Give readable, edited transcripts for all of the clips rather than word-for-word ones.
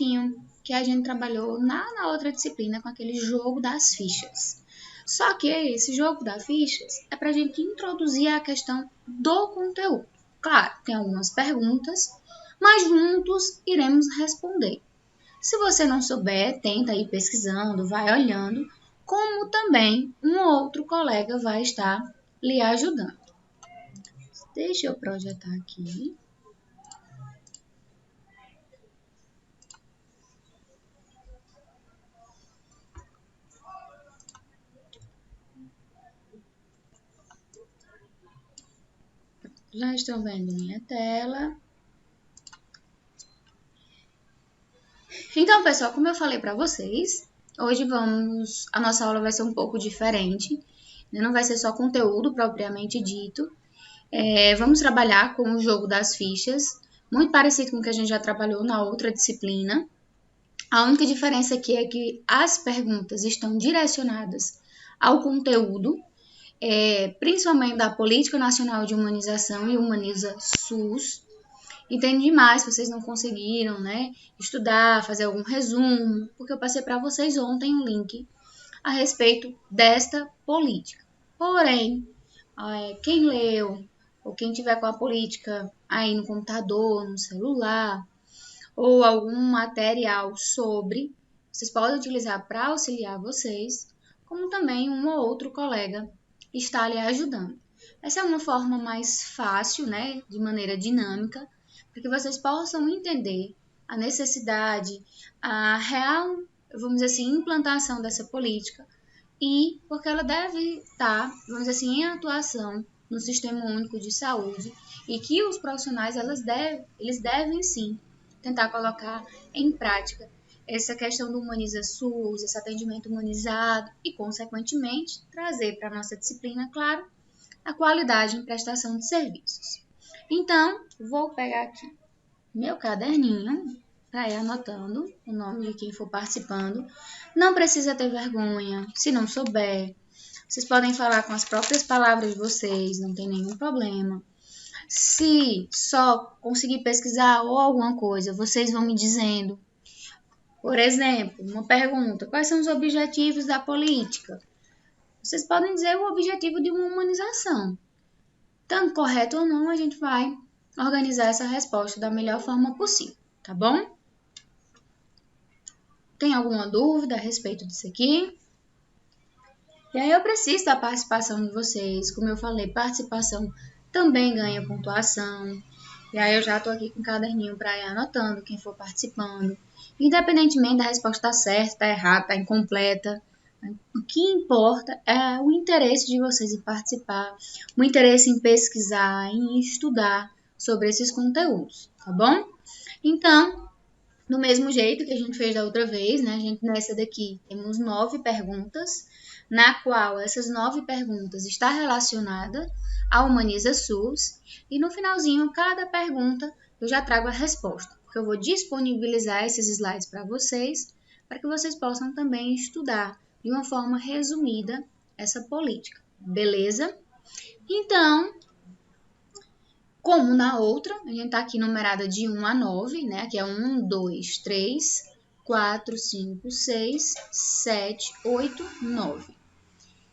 jeitinho que a gente trabalhou na outra disciplina com aquele jogo das fichas. Só que esse jogo das fichas é para a gente introduzir a questão do conteúdo. Claro, tem algumas perguntas, mas juntos iremos responder. Se você não souber, tenta ir pesquisando, vai olhando, como também um outro colega vai estar lhe ajudando. Deixa eu projetar aqui. Já estão vendo minha tela. Então, pessoal, como eu falei para vocês, hoje a nossa aula vai ser um pouco diferente. Não vai ser só conteúdo propriamente dito. Vamos trabalhar com o jogo das fichas, muito parecido com o que a gente já trabalhou na outra disciplina. A única diferença aqui é que as perguntas estão direcionadas ao conteúdo, principalmente da Política Nacional de Humanização e Humaniza SUS. Entendo demais se vocês não conseguiram, estudar, fazer algum resumo, porque eu passei para vocês ontem um link a respeito desta política. Porém, quem leu, ou quem tiver com a política aí no computador, no celular, ou algum material sobre, vocês podem utilizar para auxiliar vocês, como também um ou outro colega está lhe ajudando. Essa é uma forma mais fácil, de maneira dinâmica, para que vocês possam entender a necessidade, a real, vamos dizer assim, implantação dessa política e porque ela deve estar, vamos dizer assim, em atuação no Sistema Único de Saúde e que os profissionais eles devem sim tentar colocar em prática essa questão do Humaniza SUS, esse atendimento humanizado e, consequentemente, trazer para a nossa disciplina, claro, a qualidade em prestação de serviços. Então, vou pegar aqui meu caderninho para ir anotando o nome de quem for participando. Não precisa ter vergonha, se não souber. Vocês podem falar com as próprias palavras de vocês, não tem nenhum problema. Se só conseguir pesquisar ou alguma coisa, vocês vão me dizendo. Por exemplo, uma pergunta: quais são os objetivos da política? Vocês podem dizer o objetivo de uma humanização. Tanto correto ou não, a gente vai organizar essa resposta da melhor forma possível, tá bom? Tem alguma dúvida a respeito disso aqui? E aí eu preciso da participação de vocês. Como eu falei, participação também ganha pontuação. E aí eu já estou aqui com o caderninho para ir anotando quem for participando. Independentemente da resposta estar certa, estar errada, estar incompleta, o que importa é o interesse de vocês em participar, o interesse em pesquisar, em estudar sobre esses conteúdos, tá bom? Então, do mesmo jeito que a gente fez da outra vez, nessa daqui temos 9 perguntas, na qual essas 9 perguntas está relacionada ao Humaniza SUS, e no finalzinho, cada pergunta eu já trago a resposta, porque eu vou disponibilizar esses slides para vocês, para que vocês possam também estudar de uma forma resumida essa política, beleza? Então, como na outra, a gente está aqui numerada de 1 a 9, que é 1, 2, 3, 4, 5, 6, 7, 8, 9.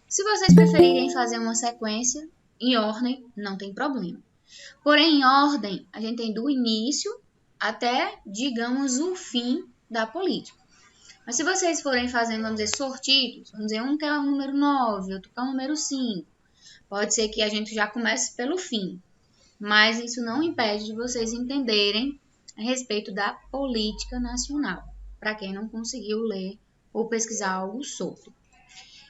Se vocês preferirem fazer uma sequência em ordem, não tem problema. Porém, em ordem, a gente tem do início até, digamos, o fim da política. Mas se vocês forem fazendo, vamos dizer, sortidos, vamos dizer, um que é o número 9, outro que é o número 5, pode ser que a gente já comece pelo fim. Mas isso não impede de vocês entenderem a respeito da política nacional, para quem não conseguiu ler ou pesquisar algo sobre.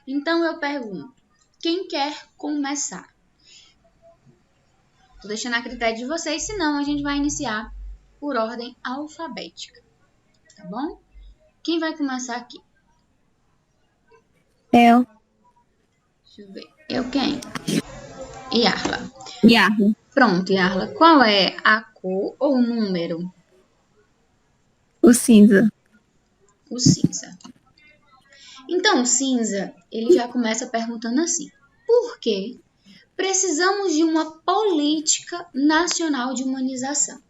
Então, eu pergunto, quem quer começar? Estou deixando a critério de vocês, senão a gente vai iniciar por ordem alfabética, tá bom? Quem vai começar aqui? Eu. Deixa eu ver. Eu quem? Yarla. Yarla. Pronto, Yarla. Qual é a cor ou o número? O cinza. O cinza. Então, o cinza, ele já começa perguntando assim: por que precisamos de uma política nacional de humanização?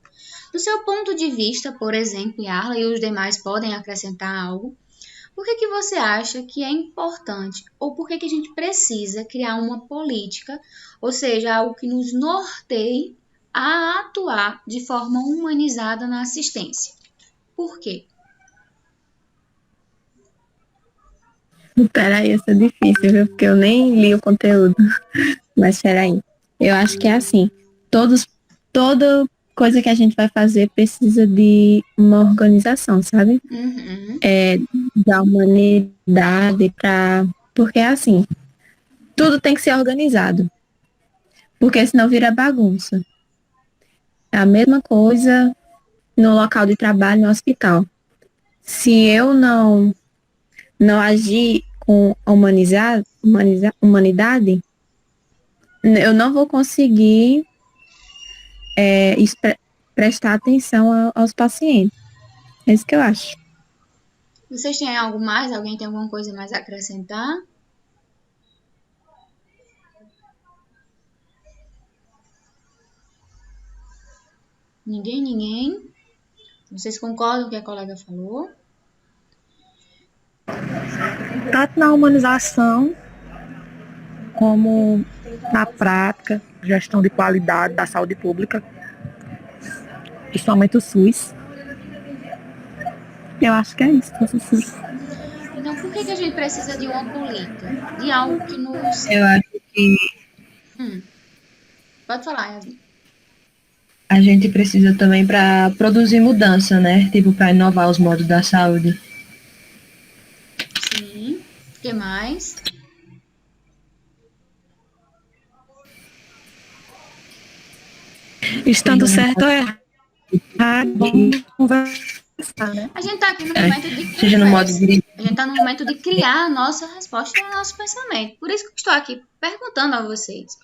Do seu ponto de vista, por exemplo, Yarla, e os demais podem acrescentar algo, por que que você acha que é importante ou por que que a gente precisa criar uma política, ou seja, algo que nos norteie a atuar de forma humanizada na assistência? Por quê? Peraí, isso é difícil, viu? Porque eu nem li o conteúdo. Mas peraí. Eu acho que é assim. Toda coisa que a gente vai fazer precisa de uma organização, sabe? Uhum. Da humanidade porque é assim, tudo tem que ser organizado. Porque senão vira bagunça. É a mesma coisa no local de trabalho, no hospital. Se eu não agir com humanidade, eu não vou conseguir é, espe- prestar atenção aos pacientes. É isso que eu acho. Vocês têm algo mais? Alguém tem alguma coisa mais a acrescentar? Ninguém, ninguém. Vocês concordam com o que a colega falou? Tanto na humanização como na prática, gestão de qualidade da saúde pública, principalmente o SUS. Eu acho que é isso, professor. Então, por que que a gente precisa de uma política? De algo que nos... Eu acho que Pode falar, Yasmin. a gente precisa também para produzir mudança, né? Tipo, para inovar os modos da saúde. Sim. O que mais? Estando certo ou errado, conversar, né? A gente está aqui no momento de Seja no modo conversa. de... A gente está no momento de criar a nossa resposta e o nosso pensamento. Por isso que eu estou aqui perguntando a vocês.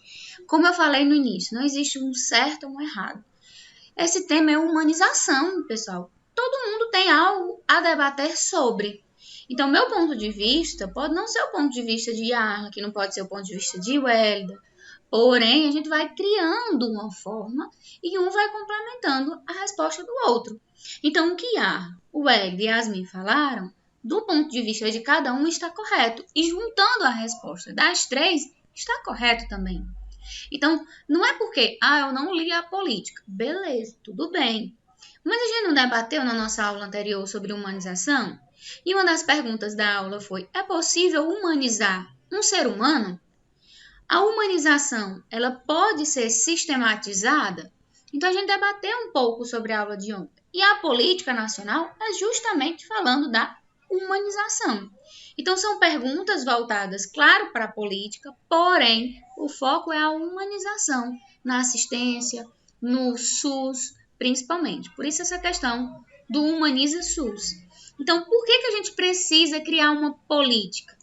Como eu falei no início, não existe um certo ou um errado. Esse tema é humanização, pessoal. Todo mundo tem algo a debater sobre. Então, meu ponto de vista pode não ser o ponto de vista de Yarla, que não pode ser o ponto de vista de Wélida. Porém, a gente vai criando uma forma e um vai complementando a resposta do outro. Então, o que Yarla, o Wélida e Yasmin falaram, do ponto de vista de cada um está correto. E juntando a resposta das três, está correto também. Então, não é porque, eu não li a política. Beleza, tudo bem. Mas a gente não debateu na nossa aula anterior sobre humanização? E uma das perguntas da aula foi, é possível humanizar um ser humano? A humanização, ela pode ser sistematizada? Então, a gente debateu um pouco sobre a aula de ontem. E a política nacional é justamente falando da humanização. Então, são perguntas voltadas, claro, para a política, porém, o foco é a humanização na assistência, no SUS, principalmente. Por isso, essa questão do Humaniza SUS. Então, por que a gente precisa criar uma política?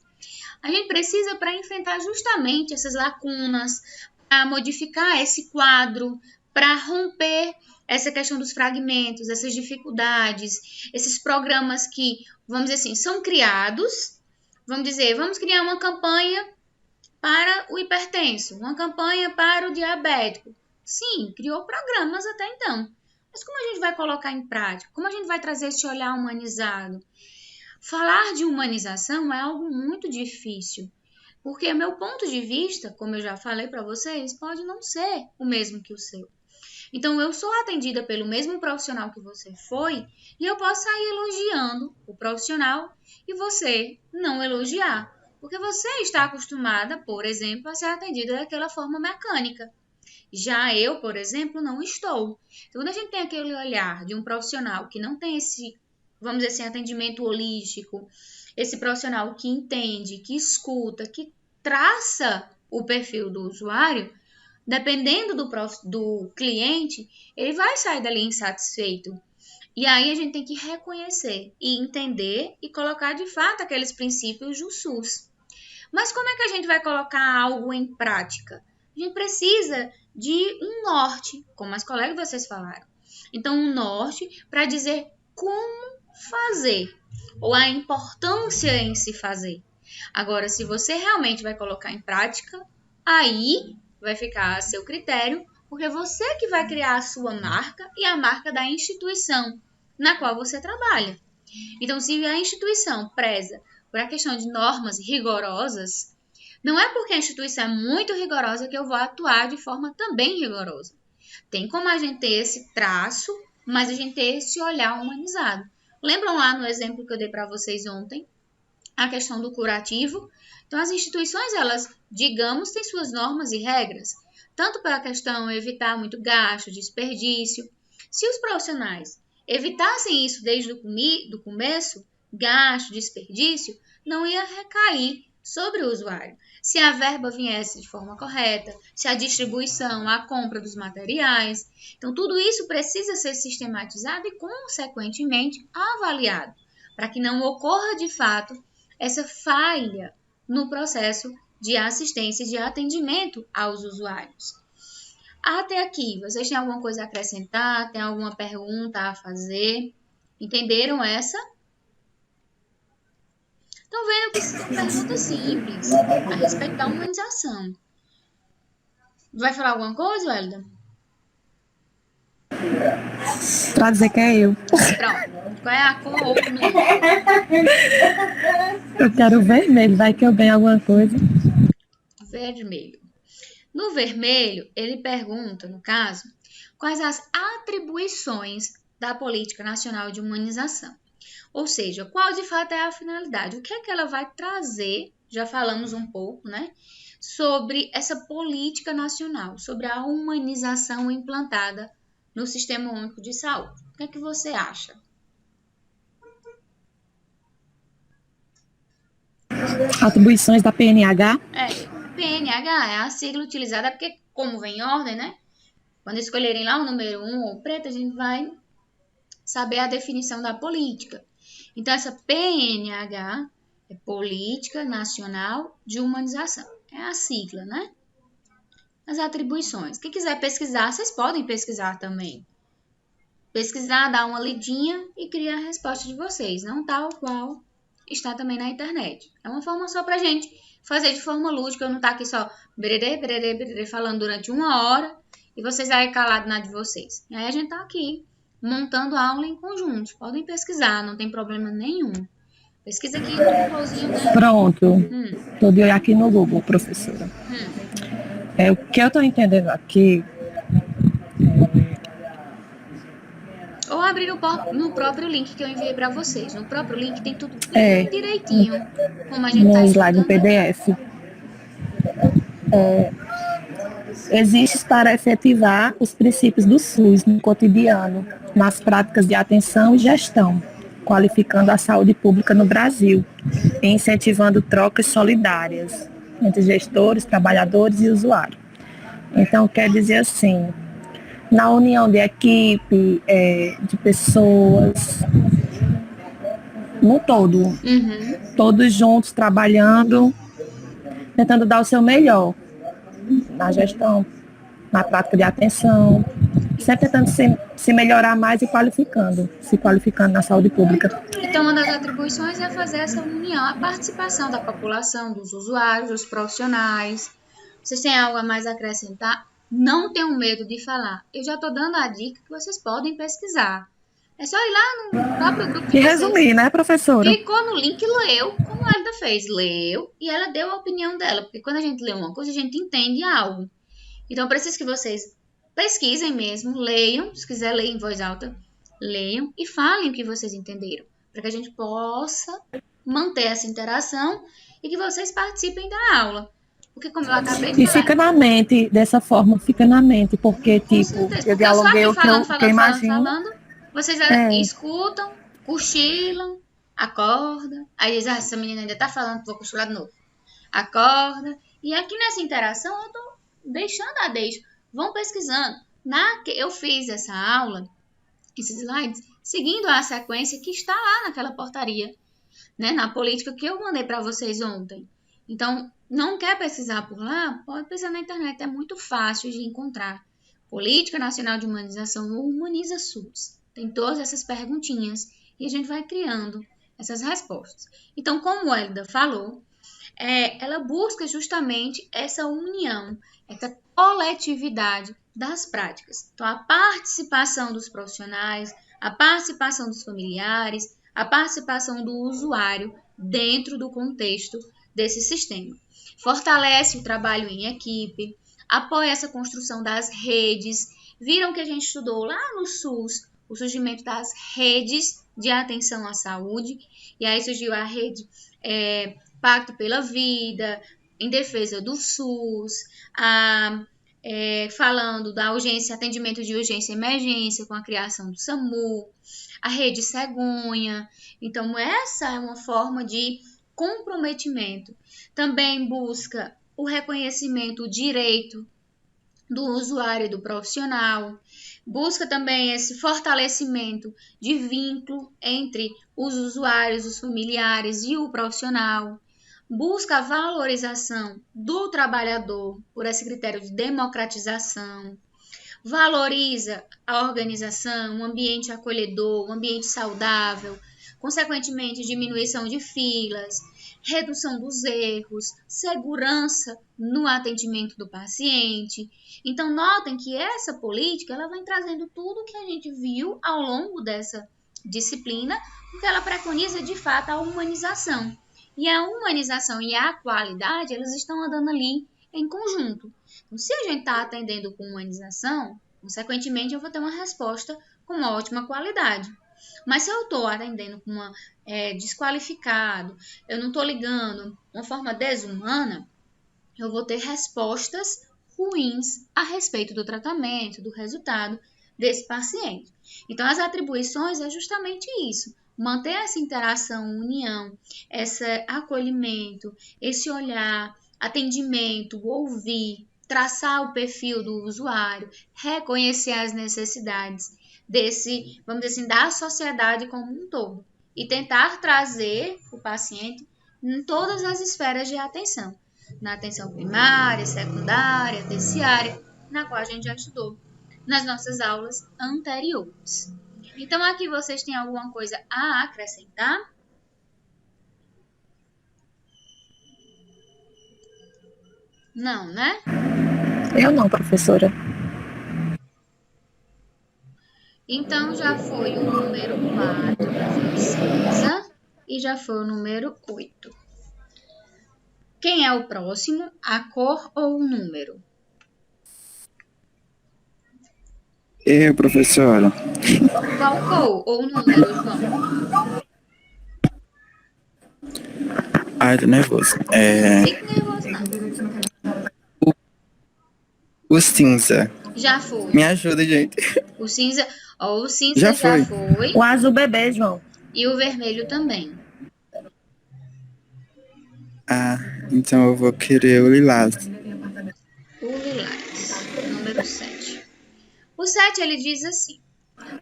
A gente precisa para enfrentar justamente essas lacunas, para modificar esse quadro, para romper essa questão dos fragmentos, essas dificuldades, esses programas que, vamos dizer assim, são criados. Vamos dizer, vamos criar uma campanha para o hipertenso, uma campanha para o diabético. Sim, criou programas até então. Mas como a gente vai colocar em prática? Como a gente vai trazer esse olhar humanizado? Falar de humanização é algo muito difícil, porque o meu ponto de vista, como eu já falei para vocês, pode não ser o mesmo que o seu. Então, eu sou atendida pelo mesmo profissional que você foi e eu posso sair elogiando o profissional e você não elogiar, porque você está acostumada, por exemplo, a ser atendida daquela forma mecânica. Já eu, por exemplo, não estou. Então, quando a gente tem aquele olhar de um profissional que não tem esse, vamos dizer assim, atendimento holístico, esse profissional que entende, que escuta, que traça o perfil do usuário, dependendo do cliente, ele vai sair dali insatisfeito. E aí a gente tem que reconhecer e entender e colocar de fato aqueles princípios do SUS. Mas como é que a gente vai colocar algo em prática? A gente precisa de um norte, como as colegas de vocês falaram. Então, um norte para dizer como fazer, ou a importância em se fazer. Agora, se você realmente vai colocar em prática, aí vai ficar a seu critério porque você que vai criar a sua marca e a marca da instituição na qual você trabalha. Então, se a instituição preza por a questão de normas rigorosas, não é porque a instituição é muito rigorosa que eu vou atuar de forma também rigorosa. Tem como a gente ter esse traço, mas a gente ter esse olhar humanizado. Lembram lá no exemplo que eu dei para vocês ontem? A questão do curativo? Então, as instituições, elas, digamos, têm suas normas e regras, tanto pela questão de evitar muito gasto, desperdício. Se os profissionais evitassem isso desde o começo, gasto, desperdício, não ia recair sobre o usuário. Se a verba viesse de forma correta, se a distribuição, a compra dos materiais. Então, tudo isso precisa ser sistematizado e, consequentemente, avaliado, para que não ocorra, de fato, essa falha no processo de assistência e de atendimento aos usuários. Até aqui, vocês têm alguma coisa a acrescentar? Tem alguma pergunta a fazer? Entenderam essa? Estão vendo que são perguntas simples a respeito da humanização. Vai falar alguma coisa, Hélida? Pra dizer que é eu. Pronto. Qual é a cor ou o número? Eu quero vermelho, vai que eu ganho alguma coisa. Vermelho. No vermelho, ele pergunta, no caso, quais as atribuições da Política Nacional de Humanização. Ou seja, qual de fato é a finalidade? O que é que ela vai trazer? Já falamos um pouco, né? Sobre essa política nacional, sobre a humanização implantada no Sistema Único de Saúde. O que é que você acha? Atribuições da PNH. PNH é a sigla utilizada porque, como vem em ordem, né? Quando escolherem lá o número 1 ou preto, a gente vai saber a definição da política. Então, essa PNH é Política Nacional de Humanização. É a sigla, né? As atribuições. Quem quiser pesquisar, vocês podem pesquisar também. Pesquisar, dar uma lidinha e criar a resposta de vocês, não tal qual está também na internet. É uma forma só pra gente fazer de forma lúdica, eu não tá aqui só bererê, falando durante 1 hora e vocês aí calados na de vocês. E aí a gente tá aqui montando a aula em conjunto. Podem pesquisar, não tem problema nenhum. Pesquisa aqui no Googlezinho, né? Pronto. Tô de olhar aqui no Google, professora. O que eu tô entendendo aqui. Ou abrir no próprio link que eu enviei para vocês. No próprio link tem tudo bem direitinho, como a gente No tá slide, no estudando. PDF. Existe para efetivar os princípios do SUS no cotidiano, nas práticas de atenção e gestão, qualificando a saúde pública no Brasil e incentivando trocas solidárias entre gestores, trabalhadores e usuários. Então, quer dizer assim, na união de equipe, de pessoas, no todo, todos juntos trabalhando, tentando dar o seu melhor na gestão, na prática de atenção, sempre tentando se melhorar mais e se qualificando na saúde pública. Então, uma das atribuições é fazer essa união, a participação da população, dos usuários, dos profissionais. Vocês têm algo a mais a acrescentar? Não tenham medo de falar. Eu já estou dando a dica que vocês podem pesquisar. É só ir lá no próprio grupo de E vocês. resumir, né, professora? Clicou no link, leu, como a Elida fez. Leu e ela deu a opinião dela. Porque quando a gente lê uma coisa, a gente entende algo. Então, eu preciso que vocês pesquisem mesmo, leiam. Se quiser ler em voz alta, leiam e falem o que vocês entenderam. Para que a gente possa manter essa interação e que vocês participem da aula. Porque, como eu acabei de E falar... fica na mente, dessa forma, fica na mente, porque, tipo, eu dialoguei o que eu imagino. Falando, vocês escutam, cochilam, acordam, aí diz, essa menina ainda tá falando, vou cochilar de novo. Acorda, e aqui nessa interação eu tô deixando a deixa. Vão pesquisando. Eu fiz essa aula, esses slides, seguindo a sequência que está lá naquela portaria, né, na política que eu mandei para vocês ontem. Então, não quer pesquisar por lá? Pode pesquisar na internet, é muito fácil de encontrar. Política Nacional de Humanização ou Humaniza SUS. Tem todas essas perguntinhas e a gente vai criando essas respostas. Então, como a Hélida falou, ela busca justamente essa união, essa coletividade das práticas. Então, a participação dos profissionais, a participação dos familiares, a participação do usuário dentro do contexto desse sistema. Fortalece o trabalho em equipe, apoia essa construção das redes. Viram que a gente estudou lá no SUS o surgimento das redes de atenção à saúde, e aí surgiu a rede Pacto pela Vida, em defesa do SUS, falando da urgência, atendimento de urgência e emergência com a criação do SAMU, a rede cegonha. Então, essa é uma forma de comprometimento. Também busca o reconhecimento, o direito do usuário e do profissional. Busca também esse fortalecimento de vínculo entre os usuários, os familiares e o profissional. Busca a valorização do trabalhador por esse critério de democratização. Valoriza a organização, um ambiente acolhedor, um ambiente saudável, consequentemente diminuição de filas, redução dos erros, segurança no atendimento do paciente. Então, notem que essa política ela vem trazendo tudo que a gente viu ao longo dessa disciplina, porque ela preconiza, de fato, a humanização. E a humanização e a qualidade, elas estão andando ali em conjunto. Então, se a gente está atendendo com humanização, consequentemente, eu vou ter uma resposta com uma ótima qualidade. Mas se eu estou atendendo com uma desqualificado, eu não estou ligando de uma forma desumana, eu vou ter respostas ruins a respeito do tratamento, do resultado desse paciente. Então, as atribuições é justamente isso. Manter essa interação, união, esse acolhimento, esse olhar, atendimento, ouvir, traçar o perfil do usuário, reconhecer as necessidades desse, vamos dizer assim, da sociedade como um todo e tentar trazer o paciente em todas as esferas de atenção, na atenção primária, secundária, terciária, na qual a gente já estudou nas nossas aulas anteriores. Então, aqui vocês têm alguma coisa a acrescentar? Não, né? Eu não, professora. Então, já foi o número 4, que foi cinza, e já foi o número 8. Quem é o próximo? A cor ou o número? Eu, professora. Qual cor ou número, João? Ai, tô nervoso. Fique nervoso, não. O cinza. Já foi. Me ajuda, gente. O cinza, o cinza Já foi. O azul bebê, João. E o vermelho também. Ah, então eu vou querer o lilás. O lilás, número 7. O 7, ele diz assim: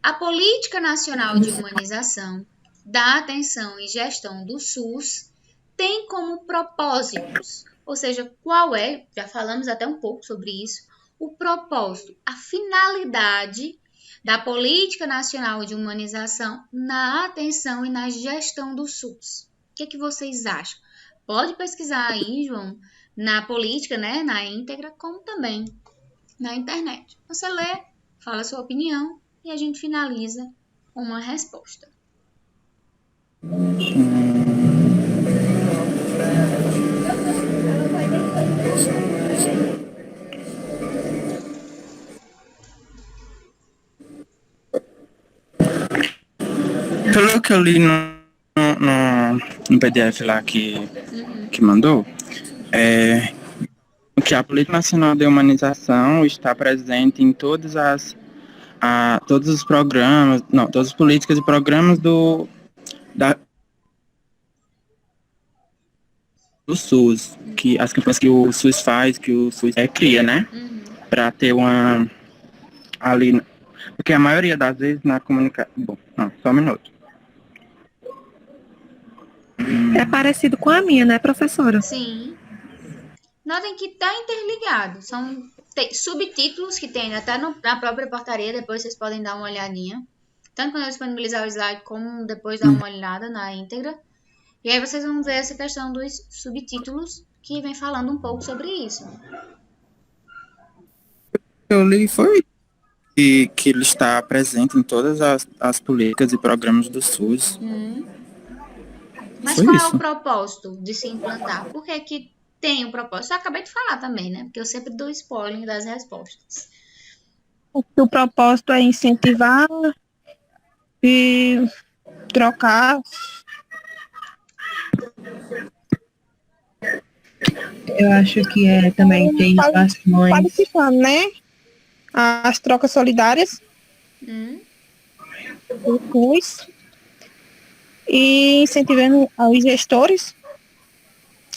a Política Nacional de Humanização da Atenção e Gestão do SUS tem como propósitos, ou seja, qual é, já falamos até um pouco sobre isso, o propósito, a finalidade da Política Nacional de Humanização na atenção e na gestão do SUS. O que vocês acham? Pode pesquisar aí, João, na política, né, na íntegra, como também na internet. Você lê, fala a sua opinião e a gente finaliza com uma resposta. Pelo que eu li no PDF lá que mandou, que a Política Nacional de Humanização está presente em todos os programas, todas as políticas e programas do SUS, que as campanhas que o SUS faz, que o SUS cria, né? Para ter uma ali, porque a maioria das vezes na comunicação. Bom, não, só um minuto. É parecido com a minha, né, professora? Sim. Notem que está interligado. São subtítulos que tem até na própria portaria. Depois vocês podem dar uma olhadinha. Tanto quando eu disponibilizar o slide, como depois dar uma olhada na íntegra. E aí vocês vão ver essa questão dos subtítulos que vem falando um pouco sobre isso. Eu li foi que ele está presente em todas as políticas e programas do SUS. Mas Foi qual é o isso. propósito de se implantar? Por que que tem o propósito? Eu acabei de falar também, né? Porque eu sempre dou spoiler das respostas. O propósito é incentivar e trocar. Eu acho que é também ter inovações. Qualificando, né? As trocas solidárias Hum? do SUS e incentivando os gestores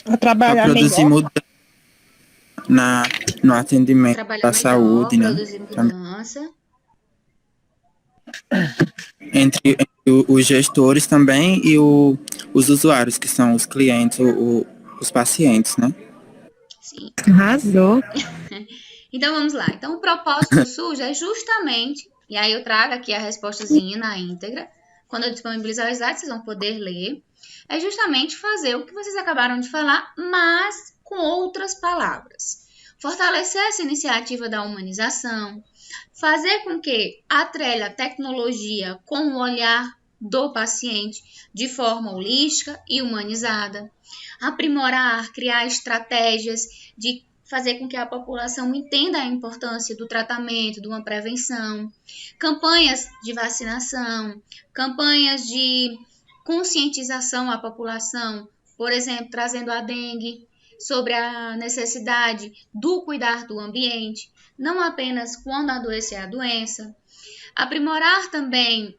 a Para trabalhar produzir melhor. mudança no atendimento Trabalhar da melhor, saúde, né? produzir mudança. Entre os gestores também e os usuários, que são os clientes, os pacientes, né? Sim. Arrasou. Então vamos lá. Então o propósito do SUS é justamente, e aí eu trago aqui a respostazinha na íntegra. Quando eu disponibilizar os slides, vocês vão poder ler. É justamente fazer o que vocês acabaram de falar, mas com outras palavras. Fortalecer essa iniciativa da humanização, fazer com que atrelhe a tecnologia com o olhar do paciente de forma holística e humanizada, aprimorar, criar estratégias de fazer com que a população entenda a importância do tratamento, de uma prevenção, campanhas de vacinação, campanhas de conscientização à população, por exemplo, trazendo a dengue, sobre a necessidade do cuidar do ambiente, não apenas quando adoecer a doença. Aprimorar também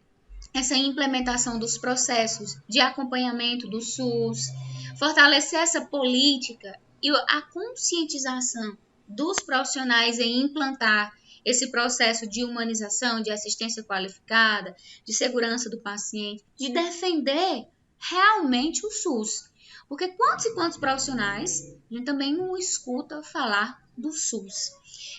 essa implementação dos processos de acompanhamento do SUS, fortalecer essa política e a conscientização dos profissionais em implantar esse processo de humanização, de assistência qualificada, de segurança do paciente, de defender realmente o SUS. Porque quantos e quantos profissionais a gente também não escuta falar do SUS.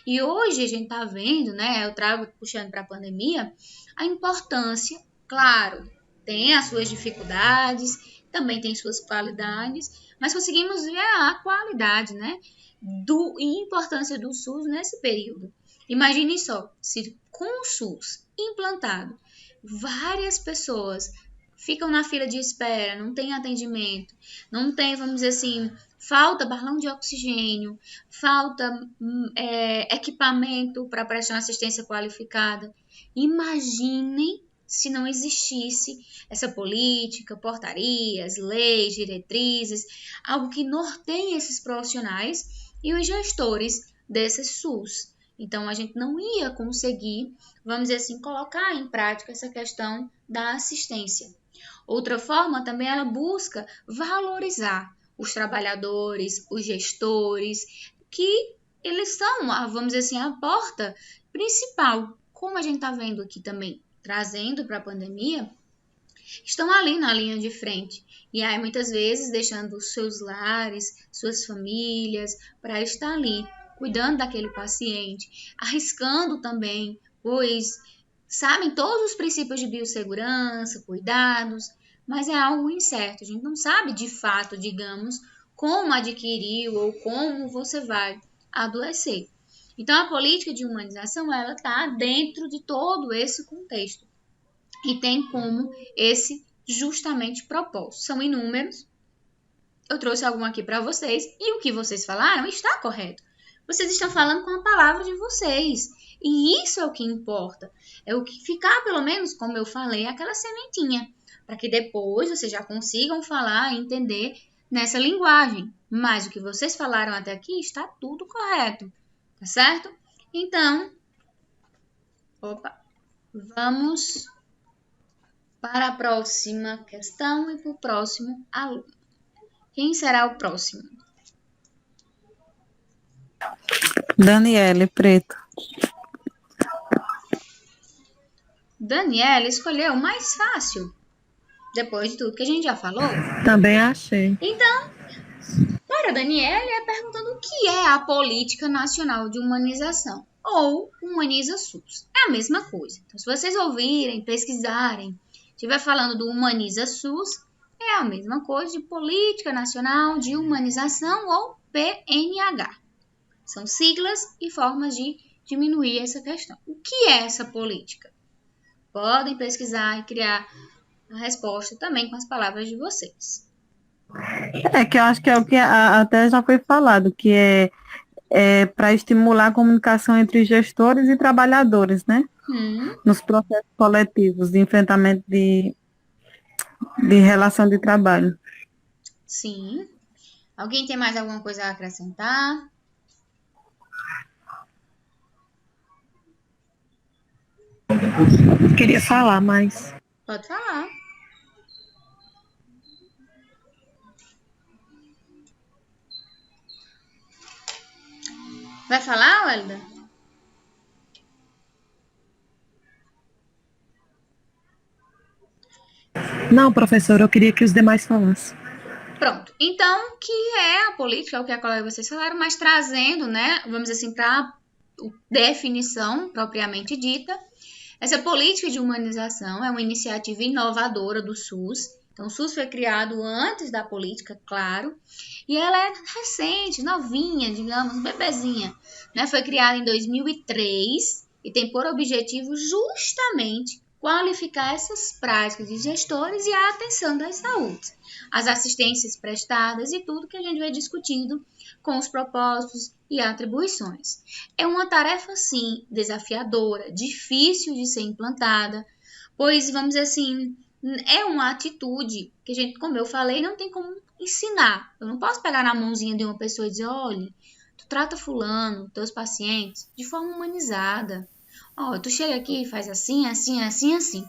E hoje a gente está vendo, né, eu trago puxando para a pandemia, a importância, claro, tem as suas dificuldades, também tem suas qualidades, mas conseguimos ver a qualidade, né, e importância do SUS nesse período. Imagine só, se com o SUS implantado, várias pessoas ficam na fila de espera, não tem atendimento, não tem, vamos dizer assim, falta balão de oxigênio, falta equipamento para prestar assistência qualificada. Imaginem se não existisse essa política, portarias, leis, diretrizes, algo que norteie esses profissionais e os gestores desse SUS. Então, a gente não ia conseguir, vamos dizer assim, colocar em prática essa questão da assistência. Outra forma também ela busca valorizar os trabalhadores, os gestores, que eles são, vamos dizer assim, a porta principal, como a gente está vendo aqui também, trazendo para a pandemia, estão ali na linha de frente. E aí, muitas vezes, deixando os seus lares, suas famílias, para estar ali, cuidando daquele paciente, arriscando também, pois sabem todos os princípios de biossegurança, cuidados, mas é algo incerto. A gente não sabe de fato, digamos, como adquirir ou como você vai adoecer. Então, a política de humanização, ela está dentro de todo esse contexto e tem como esse justamente propósito. São inúmeros. Eu trouxe algum aqui para vocês e o que vocês falaram está correto. Vocês estão falando com a palavra de vocês. E isso é o que importa. É o que ficar, pelo menos, como eu falei, aquela sementinha. Para que depois vocês já consigam falar e entender nessa linguagem. Mas o que vocês falaram até aqui está tudo correto. Tá certo? Então, vamos para a próxima questão e para o próximo aluno. Quem será o próximo? Daniele Preto. Daniela escolheu o mais fácil, depois de tudo que a gente já falou. Também achei. Então, para a Daniela é perguntando o que é a Política Nacional de Humanização, ou Humaniza SUS. É a mesma coisa. Então, se vocês ouvirem, pesquisarem, estiver falando do Humaniza SUS, é a mesma coisa de Política Nacional de Humanização, ou PNH. São siglas e formas de diminuir essa questão. O que é essa política? Podem pesquisar e criar a resposta também com as palavras de vocês. Que eu acho que é o que até já foi falado, que é para estimular a comunicação entre gestores e trabalhadores, né? Nos processos coletivos de enfrentamento de relação de trabalho. Sim. Alguém tem mais alguma coisa a acrescentar? Queria falar, mas Pode falar. Vai falar, Welda? não, professora, eu queria que os demais falassem. Pronto. Então, o que é a política? É o que a colega vocês falaram, mas trazendo, né, vamos dizer assim, para a definição propriamente dita, essa política de humanização é uma iniciativa inovadora do SUS. Então, o SUS foi criado antes da política, claro, e ela é recente, novinha, digamos, bebezinha, né? Foi criada em 2003 e tem por objetivo justamente qualificar essas práticas de gestores e a atenção das saúdes, as assistências prestadas e tudo que a gente vai discutindo com os propósitos e atribuições. É uma tarefa, sim, desafiadora, difícil de ser implantada, pois, vamos dizer assim, é uma atitude que a gente, como eu falei, não tem como ensinar. Eu não posso pegar na mãozinha de uma pessoa e dizer, olha, tu trata fulano, teus pacientes, de forma humanizada. Ó, tu chega aqui e faz assim, assim, assim, assim.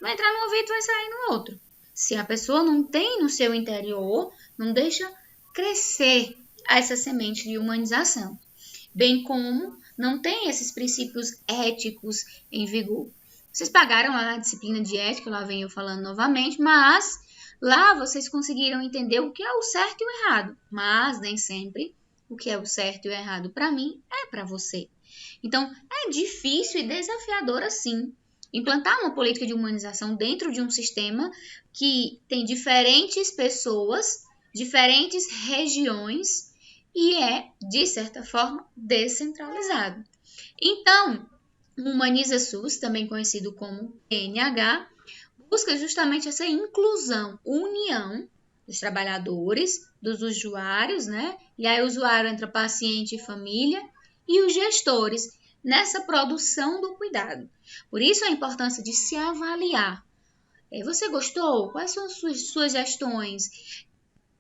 Vai entrar no ouvido e vai sair no outro. Se a pessoa não tem no seu interior, não deixa crescer essa semente de humanização. Bem como não tem esses princípios éticos em vigor. Vocês pagaram lá a disciplina de ética, lá venho eu falando novamente, mas lá vocês conseguiram entender o que é o certo e o errado. Mas nem sempre o que é o certo e o errado para mim é para você. Então, é difícil e desafiador assim implantar uma política de humanização dentro de um sistema que tem diferentes pessoas, diferentes regiões e é, de certa forma, descentralizado. Então, o Humaniza SUS, também conhecido como PNH, busca justamente essa inclusão, união dos trabalhadores, dos usuários, né? E aí o usuário entra paciente e família e os gestores nessa produção do cuidado. Por isso a importância de se avaliar. Você gostou? Quais são as suas sugestões?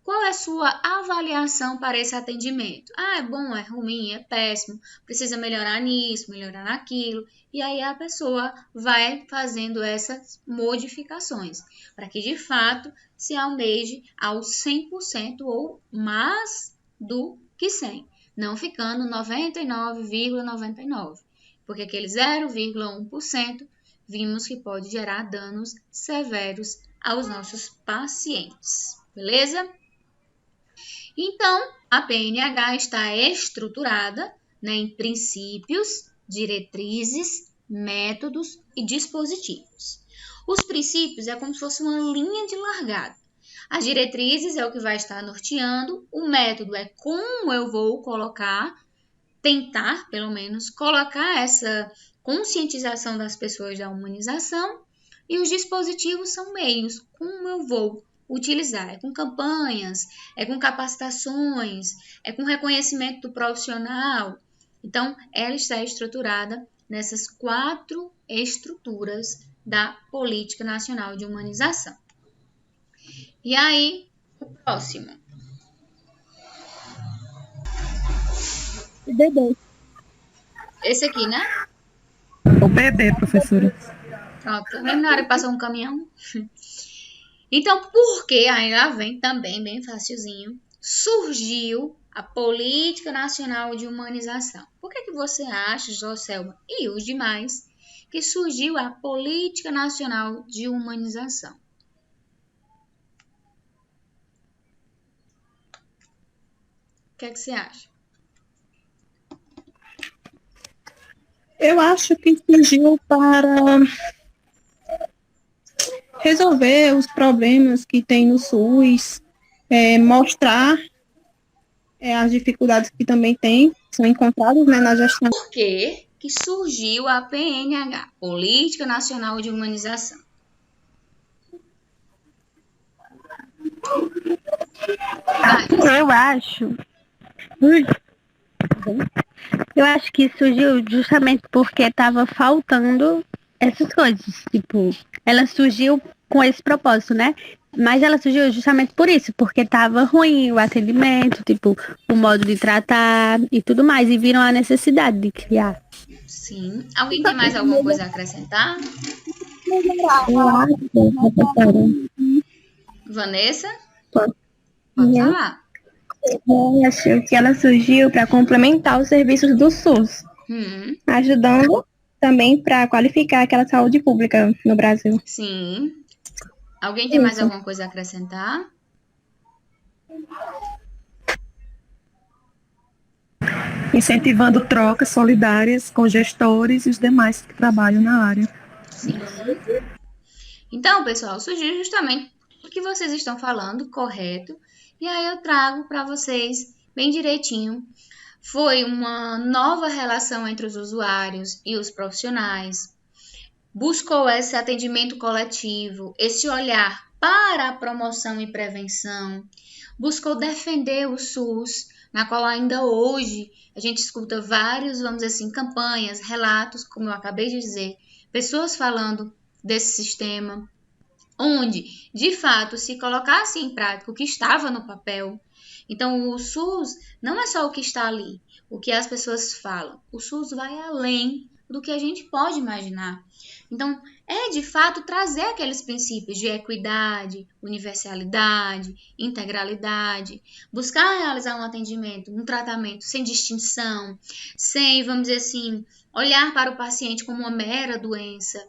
Qual é a sua avaliação para esse atendimento? É bom, é ruim, é péssimo, precisa melhorar nisso, melhorar naquilo. E aí a pessoa vai fazendo essas modificações, para que de fato se almeje ao 100% ou mais do que 100%, não ficando 99,99%, porque aquele 0,1% vimos que pode gerar danos severos aos nossos pacientes, beleza? Então, a PNH está estruturada, né, em princípios, diretrizes, métodos e dispositivos. Os princípios é como se fosse uma linha de largada. As diretrizes é o que vai estar norteando, o método é como eu vou tentar, pelo menos, colocar essa conscientização das pessoas da humanização, e os dispositivos são meios, como eu vou utilizar. É com campanhas, é com capacitações, é com reconhecimento do profissional. Então, ela está estruturada nessas 4 estruturas da Política Nacional de Humanização. E aí, o próximo. Bebê. Esse aqui, né? O bebê, professora. Pronto, mesmo na hora que passou um caminhão. Então, por que, aí lá vem também, bem facilzinho, surgiu a Política Nacional de Humanização? Por que você acha, Joselma e os demais, que surgiu a Política Nacional de Humanização? O que você acha? Eu acho que surgiu para resolver os problemas que tem no SUS, mostrar as dificuldades que também são encontradas, né, na gestão. Por que surgiu a PNH, Política Nacional de Humanização? Eu acho que surgiu justamente porque estava faltando essas coisas. Tipo, ela surgiu com esse propósito, né? Mas ela surgiu justamente por isso, porque estava ruim o atendimento, tipo, o modo de tratar e tudo mais. E viram a necessidade de criar. Sim. Alguém tem mais alguma coisa a acrescentar? Vanessa? Pode falar. Eu acho que ela surgiu para complementar os serviços do SUS, ajudando também para qualificar aquela saúde pública no Brasil. Sim. Alguém tem mais alguma coisa a acrescentar? Incentivando trocas solidárias com gestores e os demais que trabalham na área. Sim. Então, pessoal, surgiu justamente o que vocês estão falando, correto. E aí eu trago para vocês bem direitinho. Foi uma nova relação entre os usuários e os profissionais. Buscou esse atendimento coletivo, esse olhar para a promoção e prevenção. Buscou defender o SUS, na qual ainda hoje a gente escuta vários, vamos dizer assim, campanhas, relatos, como eu acabei de dizer, pessoas falando desse sistema, onde, de fato, se colocasse em prática o que estava no papel. Então, o SUS não é só o que está ali, o que as pessoas falam. O SUS vai além do que a gente pode imaginar. Então, é, de fato, trazer aqueles princípios de equidade, universalidade, integralidade, buscar realizar um atendimento, um tratamento sem distinção, sem, vamos dizer assim, olhar para o paciente como uma mera doença.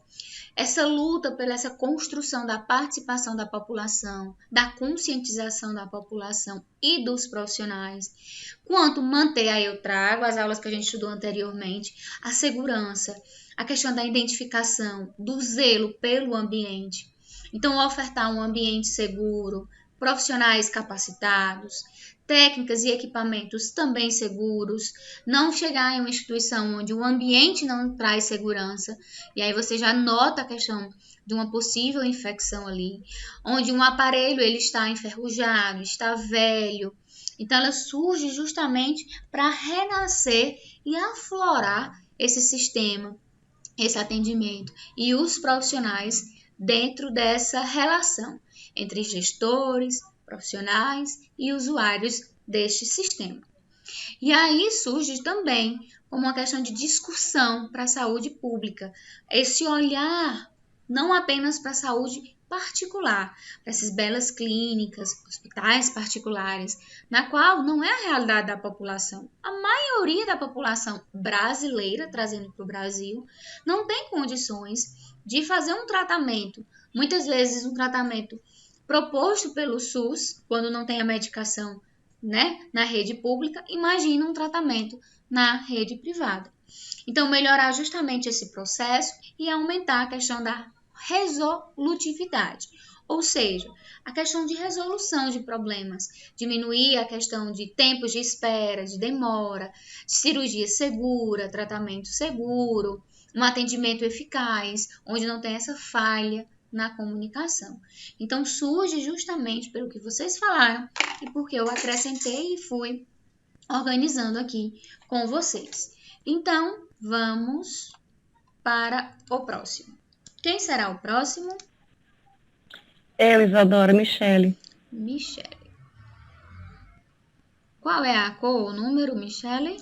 Essa luta pela essa construção da participação da população, da conscientização da população e dos profissionais, quanto manter, aí eu trago as aulas que a gente estudou anteriormente, a segurança, a questão da identificação, do zelo pelo ambiente. Então, ofertar um ambiente seguro, profissionais capacitados, técnicas e equipamentos também seguros, não chegar em uma instituição onde o ambiente não traz segurança, e aí você já nota a questão de uma possível infecção ali, onde um aparelho ele está enferrujado, está velho. Então ela surge justamente para renascer e aflorar esse sistema, esse atendimento e os profissionais dentro dessa relação entre gestores, profissionais e usuários deste sistema. E aí surge também como uma questão de discussão para a saúde pública, esse olhar não apenas para a saúde particular, para essas belas clínicas, hospitais particulares, na qual não é a realidade da população. A maioria da população brasileira, trazendo para o Brasil, não tem condições de fazer um tratamento, muitas vezes um tratamento proposto pelo SUS, quando não tem a medicação, né, na rede pública, imagina um tratamento na rede privada. Então, melhorar justamente esse processo e aumentar a questão da resolutividade, ou seja, a questão de resolução de problemas, diminuir a questão de tempos de espera, de demora, cirurgia segura, tratamento seguro, um atendimento eficaz, onde não tem essa falha na comunicação. Então, surge justamente pelo que vocês falaram e porque eu acrescentei e fui organizando aqui com vocês. Então, vamos para o próximo. Quem será o próximo? Eu, Isadora, Michele. Michele. Qual é a cor, o número, Michele?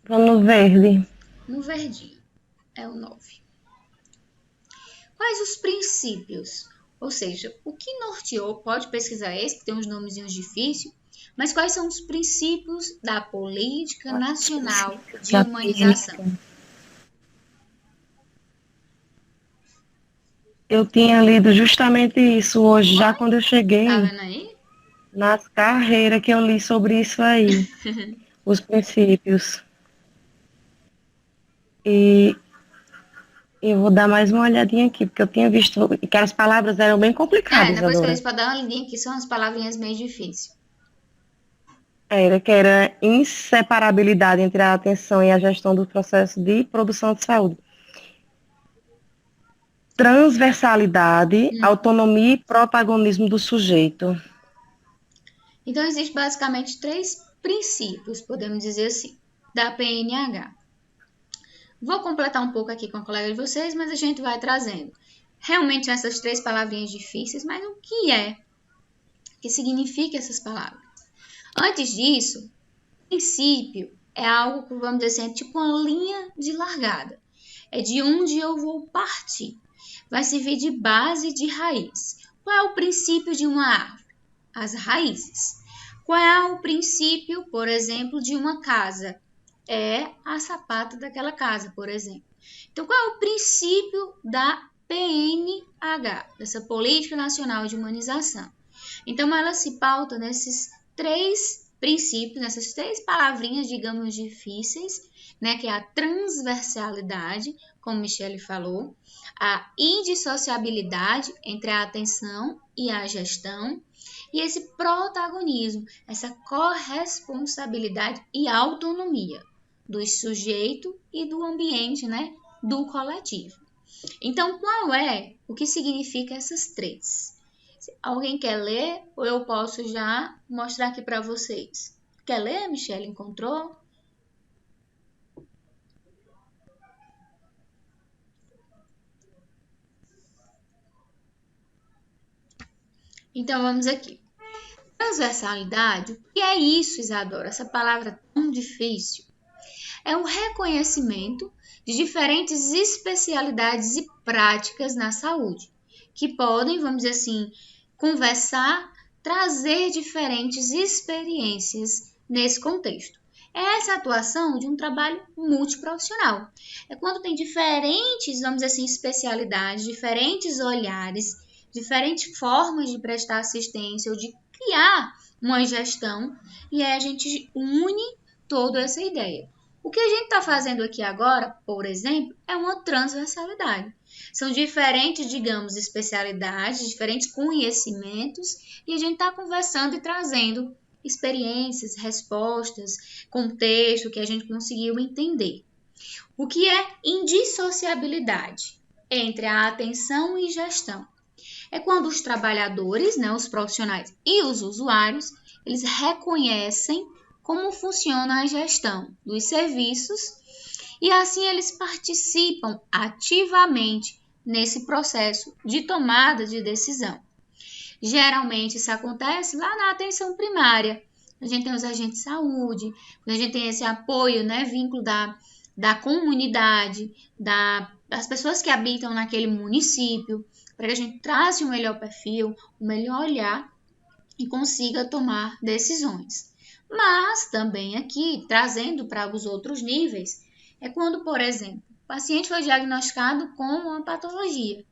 Vou no verde. No verdinho. É o 9. Quais os princípios? Ou seja, o que norteou, pode pesquisar esse, que tem uns nomezinhos difíceis, mas quais são os princípios da Política Nacional de Humanização? Eu tinha lido justamente isso hoje, já quando eu cheguei Tá vendo aí? nas carreiras que eu li sobre isso aí, os princípios. E eu vou dar mais uma olhadinha aqui, porque eu tinha visto que as palavras eram bem complicadas. Depois Adora. vocês podem dar uma lidinha aqui, são as palavrinhas meio difíceis. que era inseparabilidade entre a atenção e a gestão do processo de produção de saúde. Transversalidade, autonomia e protagonismo do sujeito. Então, existem basicamente 3 princípios, podemos dizer assim, da PNH. Vou completar um pouco aqui com a colega de vocês, mas a gente vai trazendo. Realmente são essas 3 palavrinhas difíceis, mas o que é? O que significa essas palavras? Antes disso, princípio é algo que, vamos dizer assim, é tipo uma linha de largada. É de onde eu vou partir. Vai servir de base e de raiz. Qual é o princípio de uma árvore? As raízes. Qual é o princípio, por exemplo, de uma casa? É a sapata daquela casa, por exemplo. Então, qual é o princípio da PNH, dessa Política Nacional de Humanização? Então, ela se pauta nesses 3 princípios, nessas 3 palavrinhas, digamos, difíceis, né, que é a transversalidade, como Michele falou, a indissociabilidade entre a atenção e a gestão, e esse protagonismo, essa corresponsabilidade e autonomia do sujeito e do ambiente, né, do coletivo. Então, o que significa essas 3? Alguém quer ler ou eu posso já mostrar aqui para vocês? Quer ler, Michele? Encontrou? Então, vamos aqui. Transversalidade, o que é isso, Isadora? Essa palavra tão difícil. É o reconhecimento de diferentes especialidades e práticas na saúde, que podem, vamos dizer assim, conversar, trazer diferentes experiências nesse contexto. É essa atuação de um trabalho multiprofissional. É quando tem diferentes, vamos dizer assim, especialidades, diferentes olhares, diferentes formas de prestar assistência ou de criar uma gestão, e aí a gente une toda essa ideia. O que a gente está fazendo aqui agora, por exemplo, é uma transversalidade. São diferentes, digamos, especialidades, diferentes conhecimentos, e a gente está conversando e trazendo experiências, respostas, contexto que a gente conseguiu entender. O que é indissociabilidade entre a atenção e gestão? É quando os trabalhadores, né, os profissionais e os usuários, eles reconhecem como funciona a gestão dos serviços e assim eles participam ativamente nesse processo de tomada de decisão. Geralmente isso acontece lá na atenção primária. A gente tem os agentes de saúde, a gente tem esse apoio, né, vínculo da comunidade, das pessoas que habitam naquele município, para que a gente traça o melhor perfil, o melhor olhar e consiga tomar decisões. Mas também aqui, trazendo para os outros níveis, é quando, por exemplo, o paciente foi diagnosticado com uma patologia.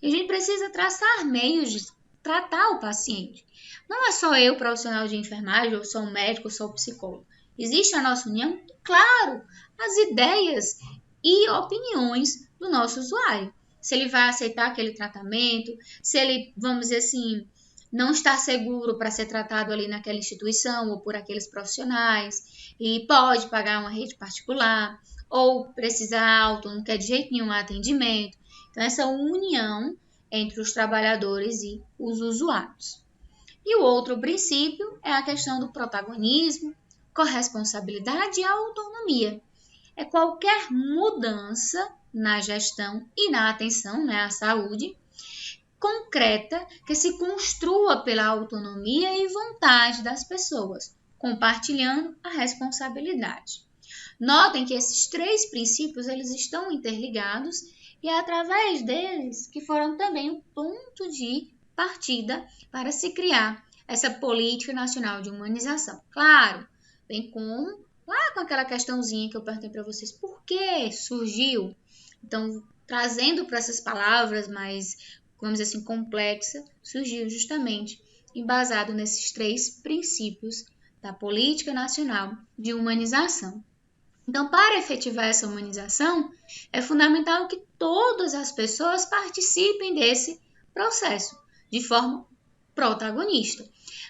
E a gente precisa traçar meios de tratar o paciente. Não é só eu, profissional de enfermagem, ou só um médico, ou só um psicólogo. Existe a nossa união? Claro, as ideias e opiniões do nosso usuário. Se ele vai aceitar aquele tratamento, se ele, vamos dizer assim, não está seguro para ser tratado ali naquela instituição ou por aqueles profissionais e pode pagar uma rede particular ou precisar alto, não quer de jeito nenhum atendimento. Então, essa união entre os trabalhadores e os usuários. E o outro princípio é a questão do protagonismo, corresponsabilidade e autonomia. É qualquer mudança na gestão e na atenção, né, à saúde, concreta que se construa pela autonomia e vontade das pessoas, compartilhando a responsabilidade. Notem que esses 3 princípios eles estão interligados e é através deles que foram também o ponto de partida para se criar essa política nacional de humanização. Claro, bem como lá com aquela questãozinha que eu perguntei para vocês, por que surgiu? Então, trazendo para essas palavras mais, vamos dizer assim, complexa, surgiu justamente embasado nesses 3 princípios da Política Nacional de Humanização. Então, para efetivar essa humanização, é fundamental que todas as pessoas participem desse processo, de forma protagonista.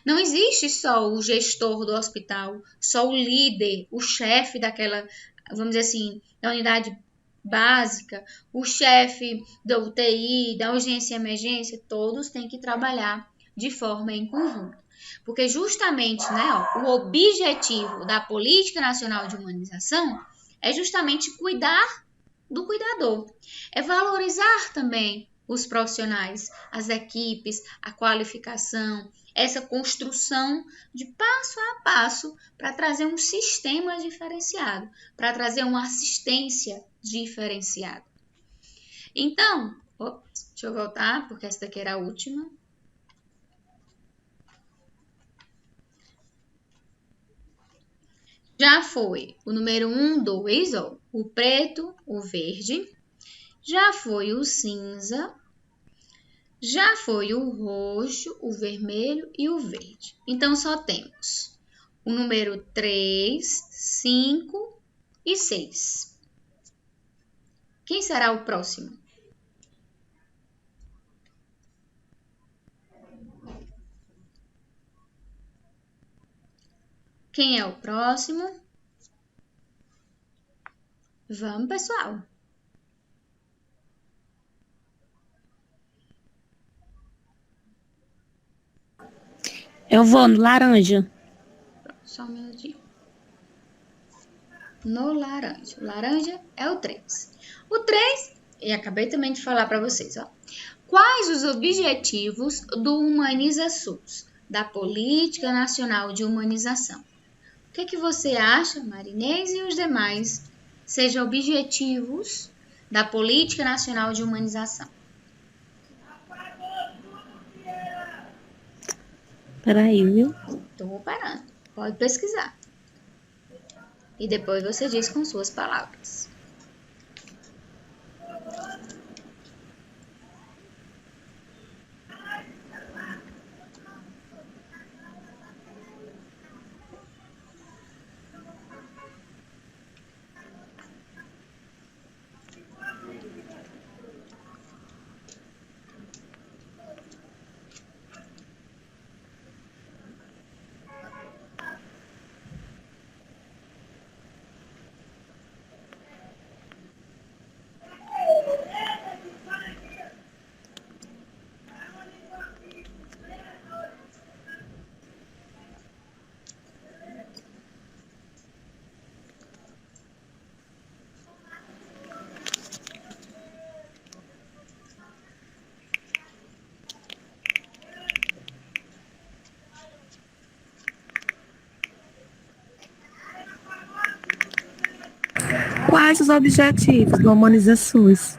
Não existe só o gestor do hospital, só o líder, o chefe daquela, vamos dizer assim, da unidade básica, o chefe da UTI, da urgência e emergência, todos têm que trabalhar de forma em conjunto. Porque justamente, o objetivo da Política Nacional de Humanização é justamente cuidar do cuidador. É valorizar também os profissionais, as equipes, a qualificação, essa construção de passo a passo para trazer um sistema diferenciado, para trazer uma assistência diferenciada. Então, deixa eu voltar, porque essa daqui era a última. Já foi o número 1, 2, o preto, o verde. Já foi o cinza. Já foi o roxo, o vermelho e o verde. Então, só temos o número 3, 5 e 6. Quem será o próximo? Quem é o próximo? Vamos, pessoal. Eu vou no laranja. Só um minutinho. No laranja. O laranja é o 3. O 3, e acabei também de falar para vocês, Quais os objetivos do Humaniza SUS, da Política Nacional de Humanização? O que você acha, Marinês e os demais, sejam objetivos da Política Nacional de Humanização? Peraí, viu? Estou parando. Pode pesquisar. E depois você diz com suas palavras. Quais os objetivos do Humaniza SUS?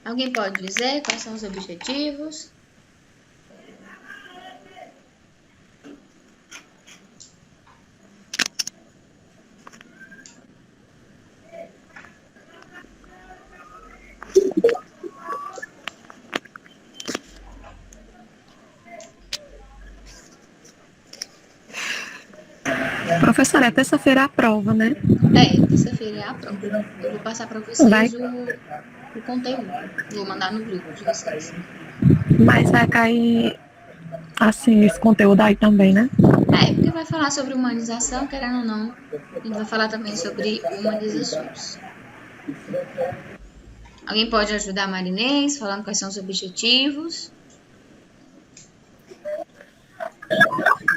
Alguém pode dizer quais são os objetivos? Professora, é terça-feira a prova, né? Terça-feira é a prova. Eu vou passar para vocês o conteúdo. Vou mandar no grupo de vocês. Mas vai cair, assim, esse conteúdo aí também, né? Porque vai falar sobre humanização, querendo ou não. A gente vai falar também sobre humanizações. Alguém pode ajudar a Marinês, falando quais são os objetivos?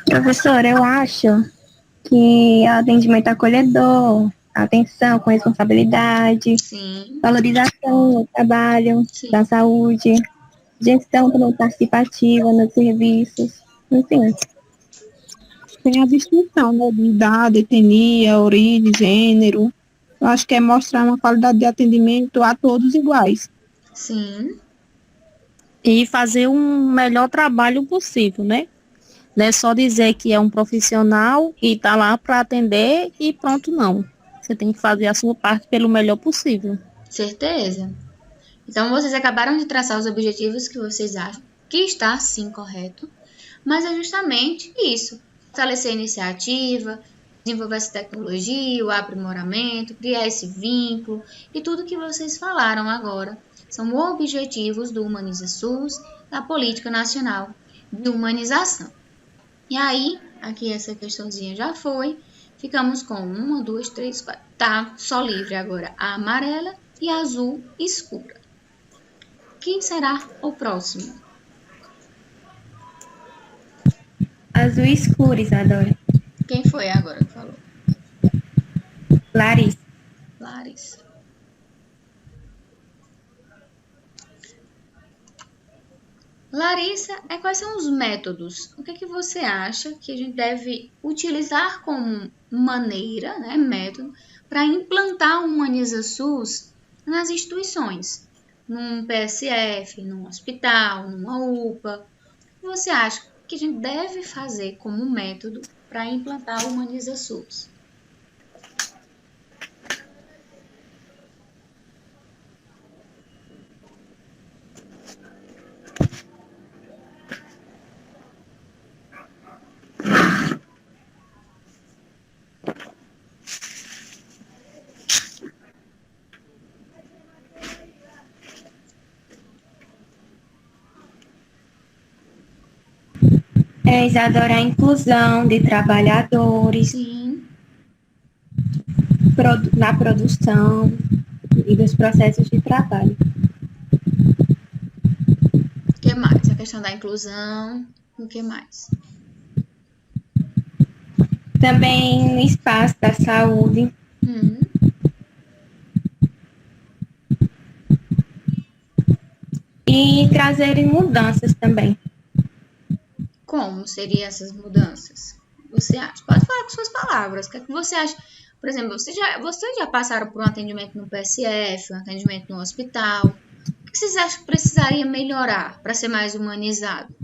Professora, eu acho que atendimento acolhedor, atenção com responsabilidade, Sim. valorização do trabalho, Sim. da saúde, gestão participativa nos serviços, enfim. Tem a distinção, né, de idade, etnia, origem, gênero. Eu acho que é mostrar uma qualidade de atendimento a todos iguais. Sim. E fazer um melhor trabalho possível, né? Não é só dizer que é um profissional e está lá para atender e pronto, não. Você tem que fazer a sua parte pelo melhor possível. Certeza. Então, vocês acabaram de traçar os objetivos que vocês acham que está, sim, correto. Mas é justamente isso. Fortalecer a iniciativa, desenvolver essa tecnologia, o aprimoramento, criar esse vínculo e tudo que vocês falaram agora são objetivos do Humaniza SUS, da Política Nacional de Humanização. E aí, aqui essa questãozinha já foi, ficamos com 1, 2, 3, 4, tá só livre agora a amarela e a azul escura. Quem será o próximo? Azul escuro, Isadora. Quem foi agora que falou? Larissa. Larissa. Larissa, quais são os métodos? O que é que você acha que a gente deve utilizar como maneira, né, método, para implantar o Humaniza SUS nas instituições? Num PSF, num hospital, numa UPA. O que você acha que a gente deve fazer como método para implantar o Humaniza SUS? Isadora, a inclusão de trabalhadores. Sim. Na produção e dos processos de trabalho. O que mais? A questão da inclusão. O que mais? Também no espaço da saúde. E trazerem mudanças também. Como seriam essas mudanças? Você acha? Pode falar com suas palavras. O que é que você acha? Por exemplo, vocês já passaram por um atendimento no PSF, um atendimento no hospital. O que vocês acham que precisaria melhorar para ser mais humanizado?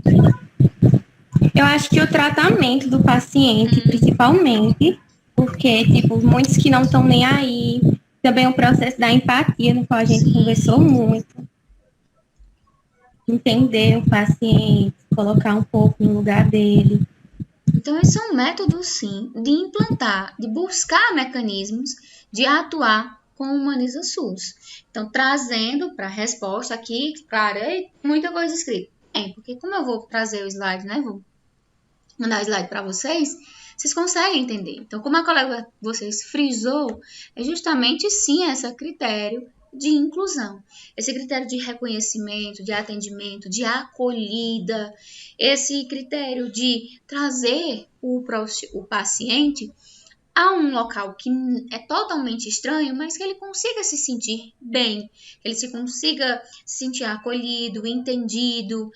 Eu acho que o tratamento do paciente, principalmente, porque, muitos que não estão nem aí. Também o processo da empatia, no qual a gente conversou muito. Entender o paciente, colocar um pouco no lugar dele. Então, esse é um método, sim, de implantar, de buscar mecanismos de atuar com o Humaniza SUS. Então, trazendo para a resposta aqui, claro, muita coisa escrita. Porque como eu vou trazer o slide, né? Vou mandar o slide para vocês conseguem entender. Então, como a colega de vocês frisou, é justamente, sim, esse critério de inclusão, esse critério de reconhecimento, de atendimento, de acolhida, esse critério de trazer o paciente a um local que é totalmente estranho, mas que ele consiga se sentir bem, que ele consiga se sentir acolhido, entendido,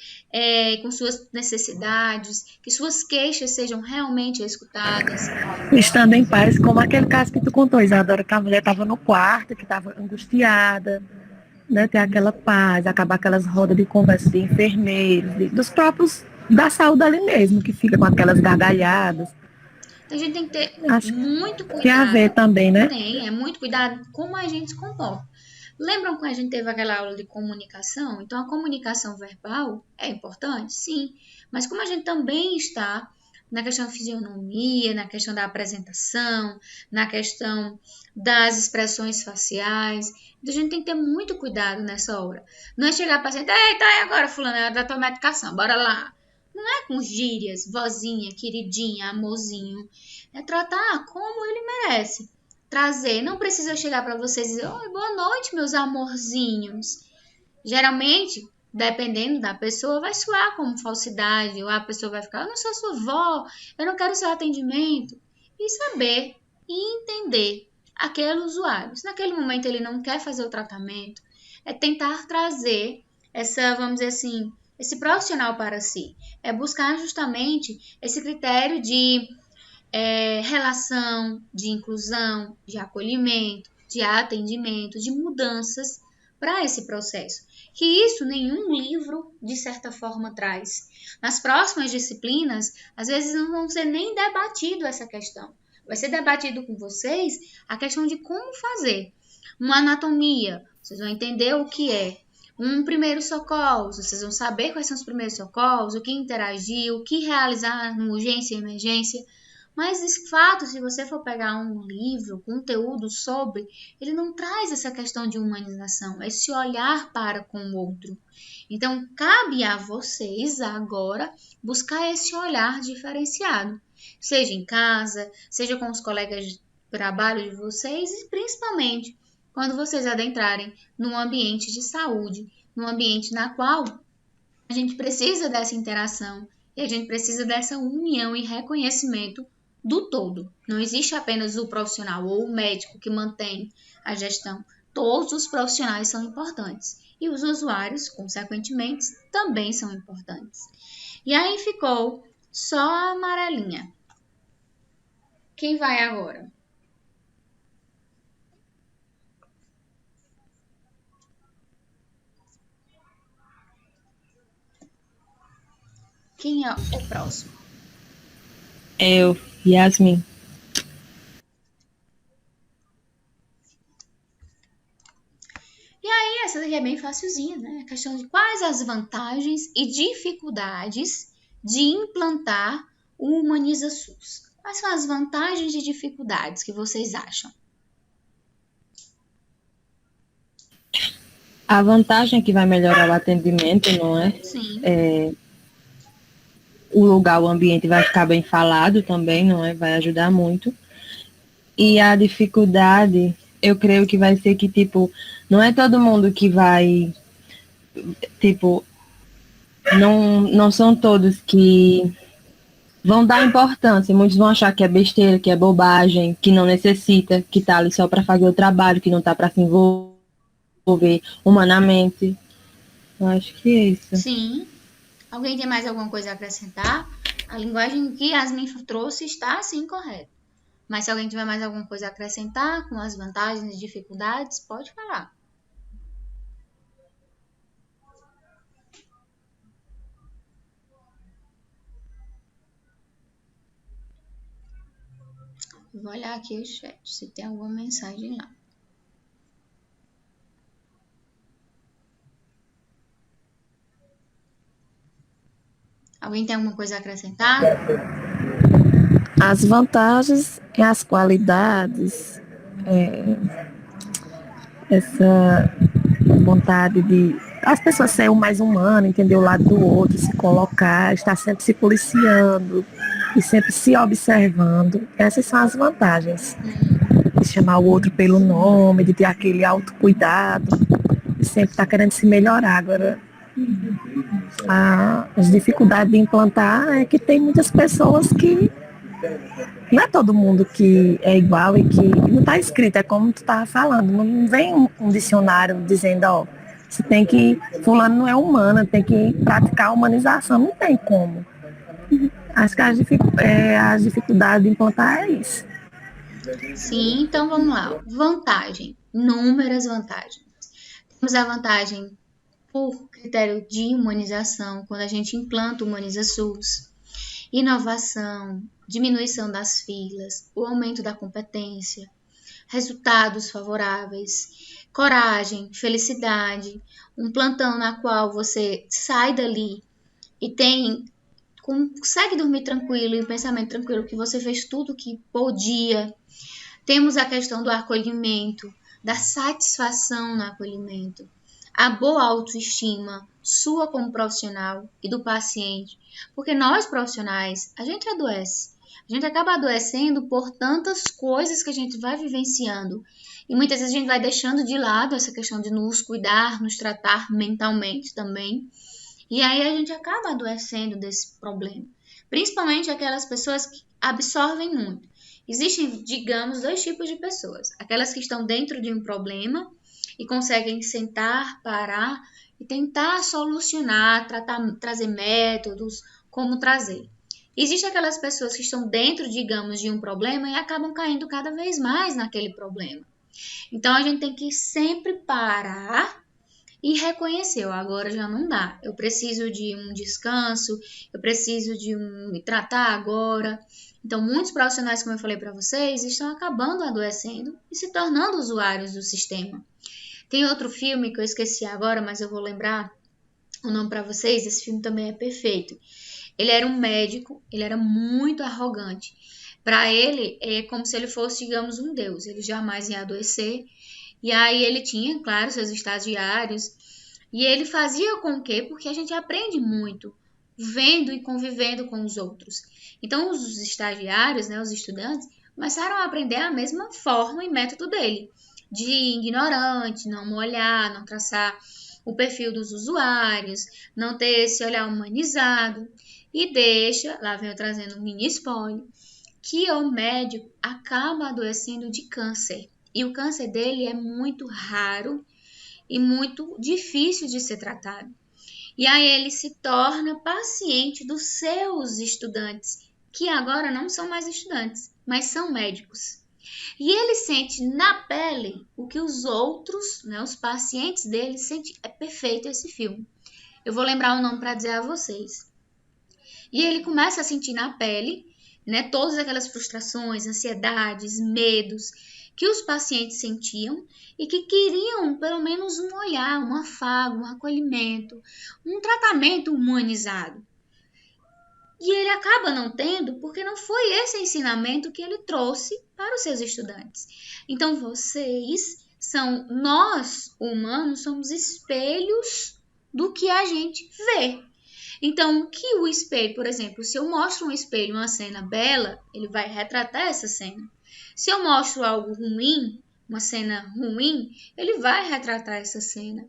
com suas necessidades, que suas queixas sejam realmente escutadas. Estando em paz, como aquele caso que tu contou, Isadora, que a mulher estava no quarto, que estava angustiada, né, ter aquela paz, acabar aquelas rodas de conversa de enfermeiros, dos próprios da saúde ali mesmo, que fica com aquelas gargalhadas. Então, a gente tem que ter muito cuidado. Tem a ver também, né? É muito cuidado como a gente se comporta. Lembram quando a gente teve aquela aula de comunicação? Então, a comunicação verbal é importante? Sim. Mas como a gente também está na questão da fisionomia, na questão da apresentação, na questão das expressões faciais, então a gente tem que ter muito cuidado nessa hora. Não é chegar para paciente, eita, e agora, fulano, é hora da tua medicação, bora lá. Não é com gírias, vozinha, queridinha, amorzinho. É tratar como ele merece. Trazer, não precisa chegar para vocês e dizer, oi, boa noite, meus amorzinhos. Geralmente, dependendo da pessoa, vai soar como falsidade, ou a pessoa vai ficar, eu não sou sua vó, eu não quero seu atendimento. E saber e entender aquele usuário. Se naquele momento ele não quer fazer o tratamento, é tentar trazer essa, vamos dizer assim, esse profissional para si. É buscar justamente esse critério de relação, de inclusão, de acolhimento, de atendimento, de mudanças para esse processo. Que isso nenhum livro, de certa forma, traz. Nas próximas disciplinas, às vezes não vão ser nem debatido essa questão. Vai ser debatido com vocês a questão de como fazer. Uma anatomia, vocês vão entender o que é. Um primeiro socorro, vocês vão saber quais são os primeiros socorros, o que interagir, o que realizar no urgência e emergência. Mas, de fato, se você for pegar um livro, conteúdo sobre, ele não traz essa questão de humanização, esse olhar para com o outro. Então, cabe a vocês agora buscar esse olhar diferenciado, seja em casa, seja com os colegas de trabalho de vocês e principalmente quando vocês adentrarem num ambiente de saúde, num ambiente na qual a gente precisa dessa interação e a gente precisa dessa união e reconhecimento do todo. Não existe apenas o profissional ou o médico que mantém a gestão. Todos os profissionais são importantes. E os usuários, consequentemente, também são importantes. E aí ficou só a amarelinha. Quem vai agora? Quem é o próximo? Eu, Yasmin. E aí, essa daqui é bem facilzinha, né? A questão de quais as vantagens e dificuldades de implantar o Humaniza SUS. Quais são as vantagens e dificuldades que vocês acham? A vantagem é que vai melhorar o atendimento, não é? Sim. O lugar, o ambiente vai ficar bem falado também, não é? Vai ajudar muito. E a dificuldade, eu creio que vai ser que, tipo, não é todo mundo que vai, tipo, não são todos que vão dar importância. Muitos vão achar que é besteira, que é bobagem, que não necessita, que tá ali só para fazer o trabalho, que não tá para se envolver humanamente. Eu acho que é isso. Sim. Alguém tem mais alguma coisa a acrescentar? A linguagem que Yasmin trouxe está, sim, correta. Mas se alguém tiver mais alguma coisa a acrescentar com as vantagens e dificuldades, pode falar. Vou olhar aqui o chat, se tem alguma mensagem lá. Alguém tem alguma coisa a acrescentar? As vantagens e as qualidades, essa vontade de as pessoas serem o mais humano, entender o lado do outro, se colocar, estar sempre se policiando e sempre se observando. Essas são as vantagens. De chamar o outro pelo nome, de ter aquele autocuidado, de sempre estar querendo se melhorar. Agora, as dificuldades de implantar é que tem muitas pessoas que não é todo mundo que é igual e que não está escrito, é como tu estava falando, não vem um dicionário dizendo, ó, você tem que, fulano não é humano, tem que praticar a humanização, não tem como. Acho que as dificuldades de implantar é isso. Sim, então vamos lá. Vantagem, inúmeras vantagens. Temos a vantagem por critério de humanização, quando a gente implanta o Humaniza SUS, inovação, diminuição das filas, o aumento da competência, resultados favoráveis, coragem, felicidade, um plantão na qual você sai dali e consegue dormir tranquilo e pensamento tranquilo que você fez tudo o que podia. Temos a questão do acolhimento, da satisfação no acolhimento, a boa autoestima sua como profissional e do paciente, porque nós profissionais, a gente adoece, a gente acaba adoecendo por tantas coisas que a gente vai vivenciando e muitas vezes a gente vai deixando de lado essa questão de nos cuidar, nos tratar mentalmente também, e aí a gente acaba adoecendo desse problema, principalmente aquelas pessoas que absorvem muito. Existem, digamos, dois tipos de pessoas, aquelas que estão dentro de um problema e conseguem sentar, parar e tentar solucionar, trazer métodos, como trazer. Existem aquelas pessoas que estão dentro, digamos, de um problema e acabam caindo cada vez mais naquele problema. Então, a gente tem que sempre parar e reconhecer, agora já não dá. Eu preciso de um descanso, eu preciso de me tratar agora. Então, muitos profissionais, como eu falei para vocês, estão acabando adoecendo e se tornando usuários do sistema. Tem outro filme que eu esqueci agora, mas eu vou lembrar o nome para vocês. Esse filme também é perfeito. Ele era um médico, ele era muito arrogante. Para ele, é como se ele fosse, digamos, um deus. Ele jamais ia adoecer. E aí ele tinha, claro, seus estagiários. E ele fazia com que, porque a gente aprende muito vendo e convivendo com os outros. Então, os estagiários, né, os estudantes, começaram a aprender a mesma forma e método dele, de ignorante, não olhar, não traçar o perfil dos usuários, não ter esse olhar humanizado. E deixa, lá vem eu trazendo um mini spoiler, que o médico acaba adoecendo de câncer. E o câncer dele é muito raro e muito difícil de ser tratado. E aí ele se torna paciente dos seus estudantes, que agora não são mais estudantes, mas são médicos. E ele sente na pele o que os outros, né, os pacientes dele, sentem. É perfeito esse filme. Eu vou lembrar o nome para dizer a vocês. E ele começa a sentir na pele, né, todas aquelas frustrações, ansiedades, medos que os pacientes sentiam e que queriam pelo menos um olhar, um afago, um acolhimento, um tratamento humanizado. E ele acaba não tendo porque não foi esse ensinamento que ele trouxe para os seus estudantes. Então nós humanos somos espelhos do que a gente vê. Então, o que o espelho, por exemplo, se eu mostro um espelho, uma cena bela, ele vai retratar essa cena. Se eu mostro algo ruim, uma cena ruim, ele vai retratar essa cena.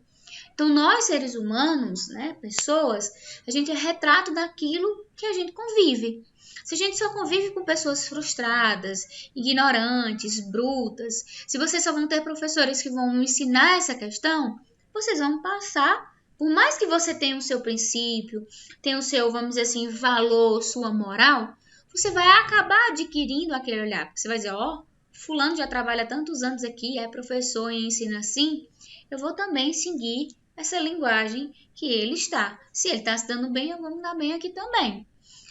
Então, nós seres humanos, né, pessoas, a gente é retrato daquilo que a gente convive. Se a gente só convive com pessoas frustradas, ignorantes, brutas, se vocês só vão ter professores que vão ensinar essa questão, vocês vão passar, por mais que você tenha o seu princípio, tenha o seu, vamos dizer assim, valor, sua moral, você vai acabar adquirindo aquele olhar. Porque você vai dizer, fulano já trabalha tantos anos aqui, é professor e ensina assim, eu vou também seguir essa linguagem que ele está. Se ele está se dando bem, eu vou me dar bem aqui também.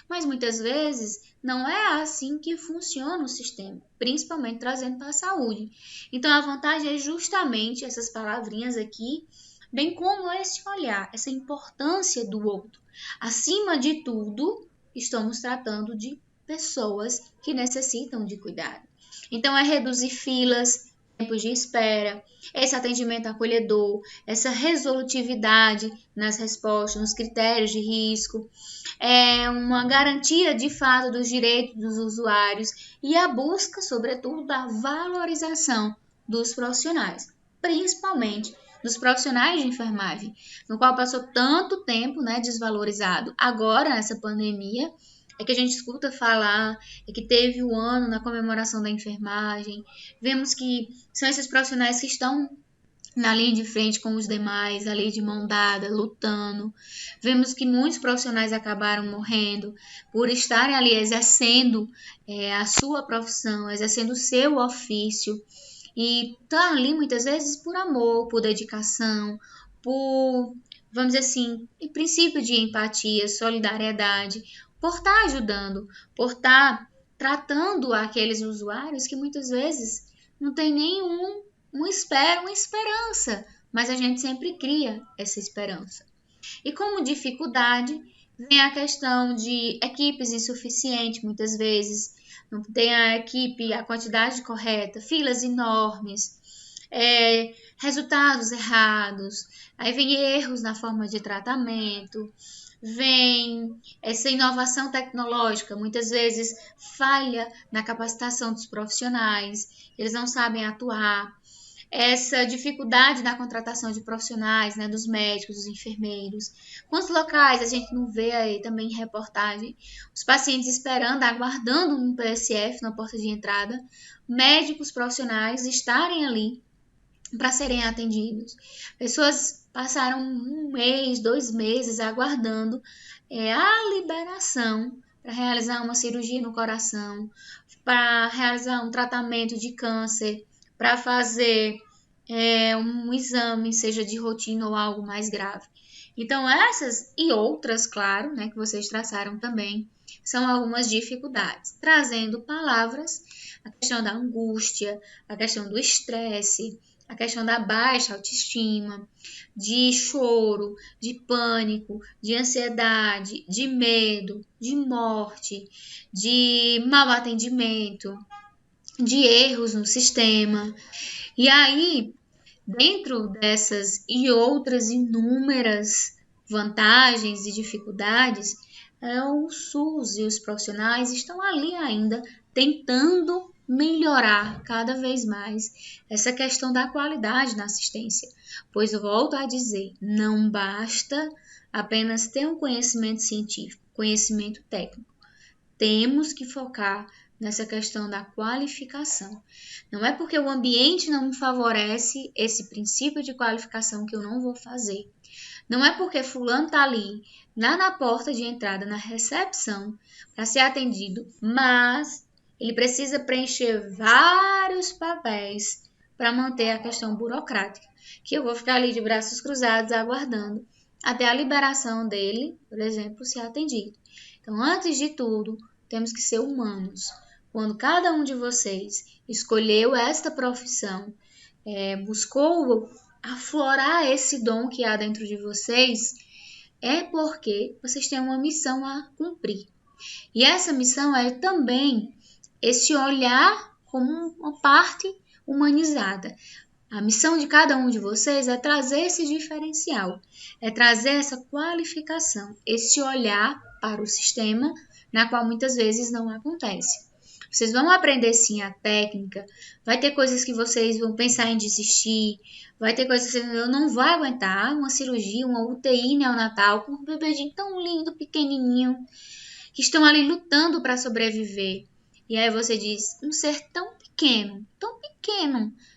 Mas muitas vezes não é assim que funciona o sistema, principalmente trazendo para a saúde. Então a vantagem é justamente essas palavrinhas aqui, bem como esse olhar, essa importância do outro. Acima de tudo, estamos tratando de pessoas que necessitam de cuidado. Então é reduzir filas, tempos de espera, esse atendimento acolhedor, essa resolutividade nas respostas, nos critérios de risco, uma garantia de fato dos direitos dos usuários e a busca, sobretudo, da valorização dos profissionais, principalmente dos profissionais de enfermagem, no qual passou tanto tempo, né, desvalorizado. Agora, nessa pandemia, é que a gente escuta falar, é que teve o ano na comemoração da enfermagem, vemos que são esses profissionais que estão na linha de frente com os demais, ali de mão dada, lutando. Vemos que muitos profissionais acabaram morrendo por estarem ali exercendo a sua profissão, exercendo o seu ofício, e estão ali muitas vezes por amor, por dedicação, por, vamos dizer assim, em princípio de empatia, solidariedade, por estar ajudando, por estar tratando aqueles usuários que muitas vezes não tem uma esperança, mas a gente sempre cria essa esperança. E como dificuldade, vem a questão de equipes insuficientes, muitas vezes, não tem a equipe, a quantidade correta, filas enormes, resultados errados, aí vem erros na forma de tratamento, vem essa inovação tecnológica, muitas vezes falha na capacitação dos profissionais, eles não sabem atuar, essa dificuldade na contratação de profissionais, né, dos médicos, dos enfermeiros. Quantos locais a gente não vê aí também em reportagem, os pacientes esperando, aguardando um PSF na porta de entrada, médicos profissionais estarem ali para serem atendidos. Pessoas passaram 1 mês, 2 meses aguardando a liberação para realizar uma cirurgia no coração, para realizar um tratamento de câncer, para fazer um exame, seja de rotina ou algo mais grave. Então, essas e outras, claro, né, que vocês traçaram também, são algumas dificuldades, trazendo palavras, a questão da angústia, a questão do estresse, a questão da baixa autoestima, de choro, de pânico, de ansiedade, de medo, de morte, de mau atendimento, de erros no sistema. E aí, dentro dessas e outras inúmeras vantagens e dificuldades, o SUS e os profissionais estão ali ainda tentando melhorar cada vez mais essa questão da qualidade na assistência. Pois eu volto a dizer, não basta apenas ter um conhecimento científico, conhecimento técnico. Temos que focar nessa questão da qualificação. Não é porque o ambiente não me favorece esse princípio de qualificação que eu não vou fazer. Não é porque fulano está ali, lá na porta de entrada, na recepção, para ser atendido, mas ele precisa preencher vários papéis para manter a questão burocrática, que eu vou ficar ali de braços cruzados aguardando até a liberação dele, por exemplo, ser atendido. Então, antes de tudo, temos que ser humanos. Quando cada um de vocês escolheu esta profissão, buscou aflorar esse dom que há dentro de vocês, é porque vocês têm uma missão a cumprir. E essa missão é também esse olhar como uma parte humanizada. A missão de cada um de vocês é trazer esse diferencial, é trazer essa qualificação, esse olhar para o sistema, na qual muitas vezes não acontece. Vocês vão aprender sim a técnica, vai ter coisas que vocês vão pensar em desistir, vai ter coisas que eu não vou aguentar, uma cirurgia, uma UTI neonatal, com um bebezinho tão lindo, pequenininho, que estão ali lutando para sobreviver. E aí você diz, um ser tão pequeno,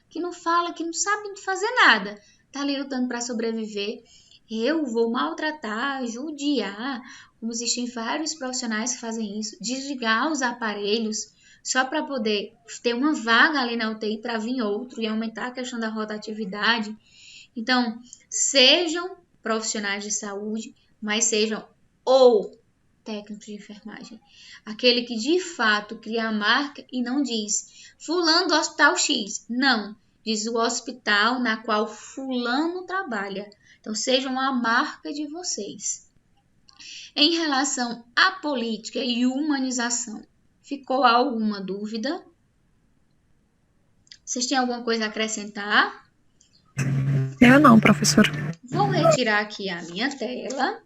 que não fala, que não sabe fazer nada, tá ali lutando para sobreviver. Eu vou maltratar, judiar, como existem vários profissionais que fazem isso, desligar os aparelhos só para poder ter uma vaga ali na UTI para vir outro e aumentar a questão da rotatividade. Então, sejam profissionais de saúde, mas sejam ou técnicos de enfermagem. Aquele que de fato cria a marca e não diz fulano do hospital X. Não, diz o hospital na qual fulano trabalha. Então, sejam a marca de vocês. Em relação à política e humanização, ficou alguma dúvida? Vocês têm alguma coisa a acrescentar? Eu não, professor. Vou retirar aqui a minha tela.